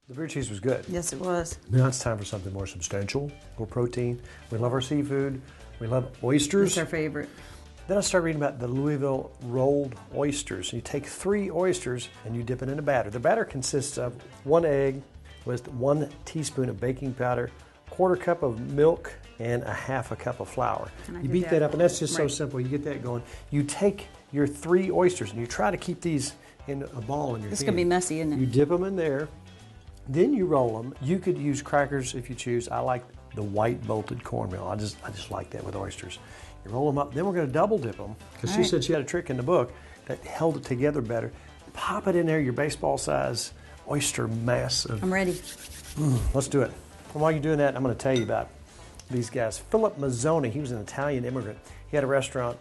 The beer cheese was good. Yes, it was. Now it's time for something more substantial, more protein. We love our seafood. We love oysters. It's our favorite. Then I started reading about the Louisville rolled oysters. You take 3 oysters and you dip it in a batter. The batter consists of 1 egg with 1 teaspoon of baking powder, 1/4 cup of milk, and 1/2 cup of flour. You beat that up, and that's just so simple. You get that going. You take your 3 oysters and you try to keep these in a ball in your hand. It's going to be messy, isn't it? You dip them in there. Then you roll them. You could use crackers if you choose. I like the white bolted cornmeal. I just like that with oysters. You roll them up. Then we're going to double dip them because she said she had a trick in the book that held it together better. Pop it in there, your baseball size oyster mass. I'm ready. Let's do it. And while you're doing that, I'm going to tell you about these guys. Philip Mazzoni, he was an Italian immigrant. He had a restaurant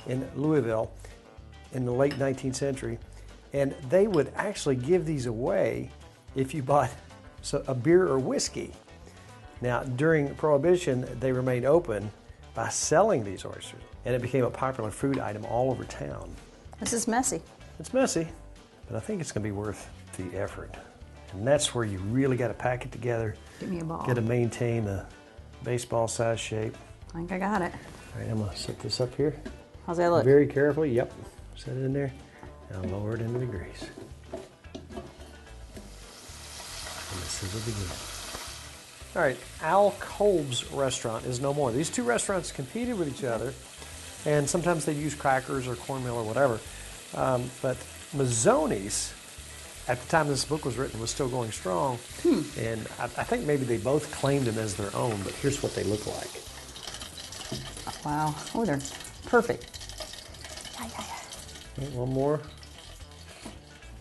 in Louisville in the late 19th century, and they would actually give these away if you bought a beer or whiskey. Now, during Prohibition, they remained open by selling these oysters, and it became a popular food item all over town. This is messy. It's messy, but I think it's going to be worth the effort. And that's where you really got to pack it together. Give me a ball. Got to maintain the baseball size shape. I think I got it. All right, I'm going to set this up here. How's that look? Very carefully. Yep. Set it in there. Now lower it into the grease. And the sizzle begins. All right, Al Kolb's restaurant is no more. These 2 restaurants competed with each other, and sometimes they use crackers or cornmeal or whatever. But Mazzoni's, at the time this book was written, was still going strong. And I think maybe they both claimed them as their own, but here's what they look like. Wow. Oh, they're perfect. Right, one more.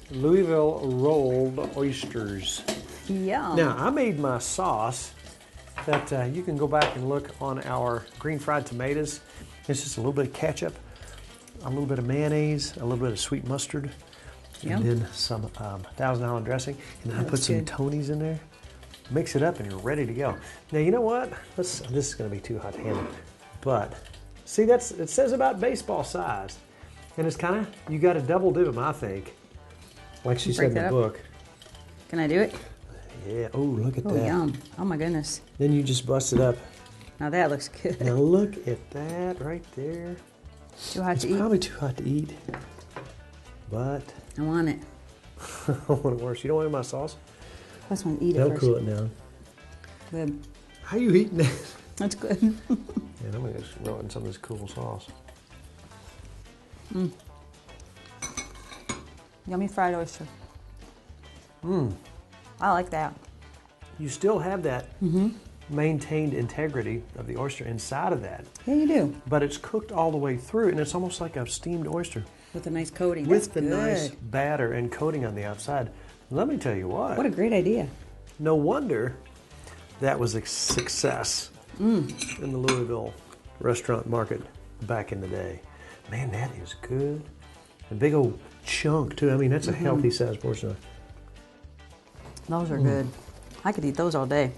Louisville rolled oysters. Yum. Now, I made my sauce that you can go back and look on our green fried tomatoes. It's just a little bit of ketchup, a little bit of mayonnaise, a little bit of sweet mustard, and then some Thousand Island dressing. And then I put some Tony's in there. Mix it up and you're ready to go. Now, you know what? This is going to be too hot to handle. But, see, it says about baseball size. And it's kind of, you got to double dip them, I think. Like she said in the book. Can I do it? Yeah. Oh, look at that. Oh, yum. Oh, my goodness. Then you just bust it up. Now that looks good. Now look at that right there. Too hot to eat? It's probably too hot to eat. But I want it. I want it worse. You don't want my sauce? I just want to eat it That'll first. cool it down. Good. How you eating that? That's good. And I'm going to just roll in some of this cool sauce. Yummy fried oyster. I like that. You still have that maintained integrity of the oyster inside of that. Yeah, you do. But it's cooked all the way through, and it's almost like a steamed oyster. With a nice coating. With the That's nice good. batter and coating on the outside. Let me tell you what. What a great idea. No wonder that was a success in the Louisville restaurant market back in the day. Man, that is good. A big old chunk, too. I mean, that's a healthy sized portion. Those are good. I could eat those all day.